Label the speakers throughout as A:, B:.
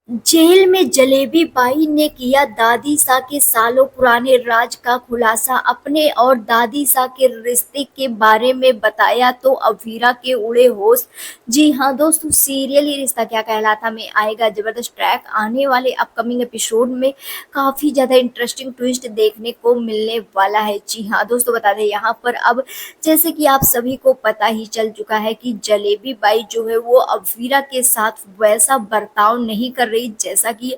A: Jail में jalebi by ने किया दादी सा के सालों पुराने राज का खुलासा। अपने और दादी सा के रिश्ते के बारे में बताया तो अवीरा के उड़े होश। जी हाँ दोस्तों, सीरियल ही रिश्ता क्या कहलाता में आएगा जबरदस्त ट्रैक। आने वाले अपकमिंग एपिसोड में काफी ज्यादा इंटरेस्टिंग ट्विस्ट देखने को मिलने वाला है। जी हाँ दोस्तों, बता दें यहाँ पर अब जैसे कि आप सभी को पता ही चल चुका है कि जलेबी बाई जो है वो अवीरा के साथ वैसा बर्ताव नहीं कर रही जैसा कि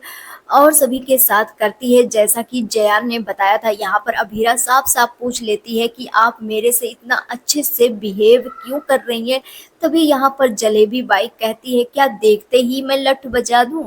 A: और सभी के साथ करती है। जैसा कि जयान ने बताया था, यहाँ पर अभीरा साफ साफ पूछ लेती है कि आप मेरे से इतना अच्छे से बिहेव क्यों कर रही हैं। तभी यहाँ पर जलेबी बाई कहती है, क्या देखते ही मैं लठ बजा दूं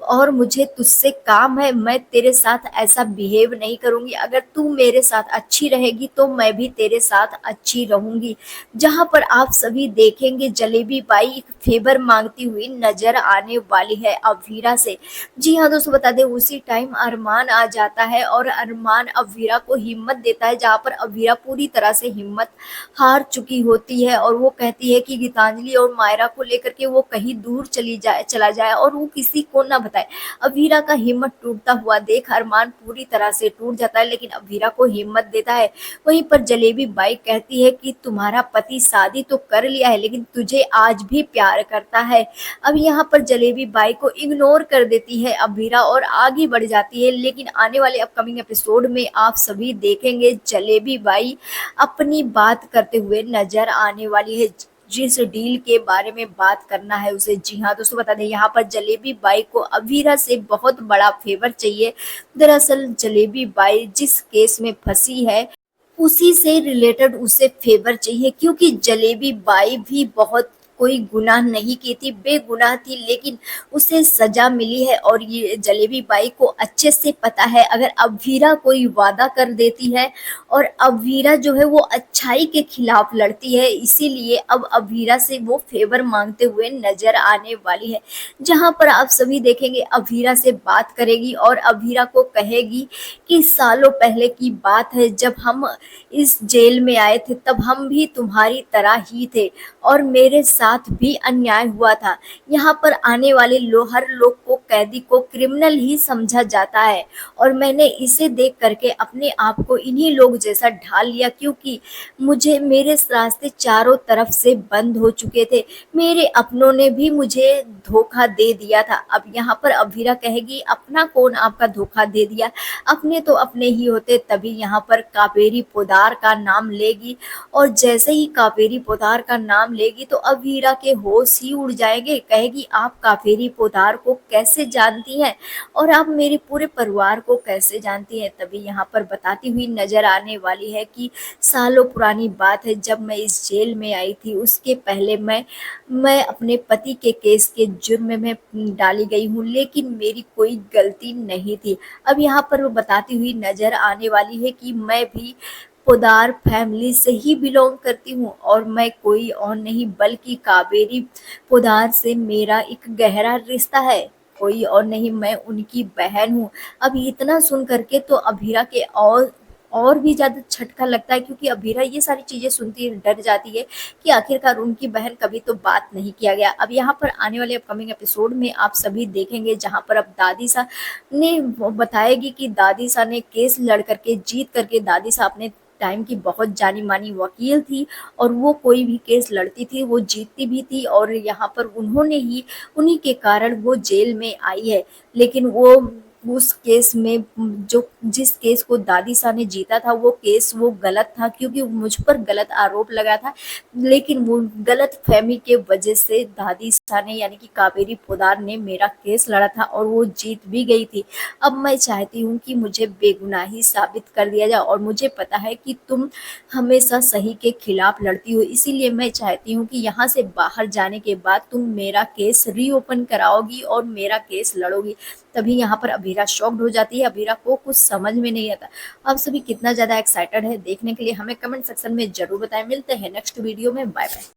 A: और मुझे तुझसे काम है। मैं तेरे साथ ऐसा बिहेव नहीं करूंगी। अगर तू मेरे साथ अच्छी रहेगी तो मैं भी तेरे साथ अच्छी रहूंगी। जहां पर आप सभी देखेंगे जलेबी बाई एक फेवर मांगती हुई नजर आने वाली है अवीरा से। जी हाँ दोस्तों, बता दें उसी टाइम अरमान आ जाता है और अरमान अवीरा को हिम्मत देता है, जहाँ पर अवीरा पूरी तरह से हिम्मत हार चुकी होती है और वो कहती है कि गीतांजलि और मायरा को लेकर के वो कहीं दूर चला जाए और वो किसी को ना बताए। अवीरा का हिम्मत टूटता हुआ देख अरमान पूरी तरह से टूट जाता है, लेकिन अवीरा को हिम्मत देता है। वहीं पर जलेबी बाई कहती है कि तुम्हारा पति शादी तो कर लिया है लेकिन तुझे आज भी प्यार करता है। अब यहाँ पर जलेबी बाई को इग्नोर कर देती है अवीरा और आगे बढ़ जाती है। लेकिन आने वाले अपकमिंग एपिसोड में आप सभी देखेंगे जलेबी बाई अपनी बात करते हुए नजर आने वाली है, जिस डील के बारे में बात करना है उसे। जी हाँ दोस्तों, बता दें यहाँ पर जलेबी बाई को अवीरा से बहुत बड़ा फेवर चाहिए। दरअसल जलेबी बाई जिस केस में फंसी है उसी से रिलेटेड उसे फेवर चाहिए, क्योंकि जलेबी बाई भी बहुत कोई गुनाह नहीं की थी, बेगुनाह थी, लेकिन उसे सजा मिली है। और ये जलेबी बाई को अच्छे से पता है, अगर अवीरा कोई वादा कर देती है और अवीरा जो है वो अच्छाई के खिलाफ लड़ती है, इसीलिए अब अवीरा से वो फेवर मांगते हुए नजर आने वाली है। जहां पर आप सभी देखेंगे अवीरा से बात करेगी और अवीरा को कहेगी कि सालों पहले की बात है, जब हम इस जेल में आए थे तब हम भी तुम्हारी तरह ही थे और मेरे साथ भी अन्याय हुआ था। यहाँ पर आने वाले हर लोग को, कैदी को क्रिमिनल ही समझा जाता है और मैंने इसे देख करके अपने आप को इन्हीं लोग जैसा ढाल लिया, क्योंकि मुझे मेरे रास्ते चारों तरफ से बंद हो चुके थे। मेरे अपनों ने भी मुझे धोखा दे दिया था। अब यहाँ पर अवीरा कहेगी, अपना कौन आपका धोखा दे दिया, अपने तो अपने ही होते। तभी यहाँ पर कावेरी पोदार का नाम लेगी और जैसे ही कावेरी पोदार का नाम लेगी तो अवीरा के होश ही उड़ जाएंगे। कहेगी, आप कावेरी पोदार को कैसे जानती हैं और आप मेरे पूरे परिवार को कैसे जानती हैं। तभी यहाँ पर बताती हुई नजर आने वाली है कि सालों पुरानी बात है, जब मैं इस जेल में आई थी उसके पहले मैं अपने पति के केस के जुर्म में डाली गई हूँ, लेकिन मेरी कोई गलती नहीं थी। अब यहाँ पर वो बताती हुई नजर आने वाली है कि मैं भी पोदार फैमिली से ही बिलोंग करती हूँ और मैं कोई और नहीं बल्कि कावेरी पोदार से मेरा एक गहरा रिश्ता है, कोई और नहीं, मैं उनकी बहन हूँ। अब इतना सुन करके तो अभीरा के और भी ज्यादा झटका लगता है, क्योंकि अभीरा ये सारी चीजें सुनती है डर जाती है कि आखिरकार उनकी बहन कभी तो बात नहीं किया गया। अब यहाँ पर आने वाले अपकमिंग एपिसोड में आप सभी देखेंगे, जहाँ पर अब दादी सा ने बताएगी कि दादी सा ने केस लड़ करके जीत करके, दादी सा अपने टाइम की बहुत जानी मानी वकील थी और वो कोई भी केस लड़ती थी वो जीतती भी थी और यहाँ पर उन्हीं के कारण वो जेल में आई है। लेकिन वो उस केस में जो जिस केस को दादी सा ने जीता था वो केस वो गलत था, क्योंकि मुझ पर गलत आरोप लगा था। लेकिन वो गलत फहमी के वजह से दादी सा ने यानी कि कावेरी पोदार ने मेरा केस लड़ा था और वो जीत भी गई थी। अब मैं चाहती हूँ कि मुझे बेगुनाही साबित कर दिया जाए और मुझे पता है कि तुम हमेशा सही के खिलाफ लड़ती हो, इसीलिए मैं चाहती हूँ कि यहाँ से बाहर जाने के बाद तुम मेरा केस रीओपन कराओगी और मेरा केस लड़ोगी। तभी यहाँ पर अभीरा शॉक्ड हो जाती है, अभीरा को कुछ समझ में नहीं आता। आप सभी कितना ज्यादा एक्साइटेड है देखने के लिए हमें कमेंट सेक्शन में जरूर बताएं। मिलते हैं नेक्स्ट वीडियो में, बाय बाय।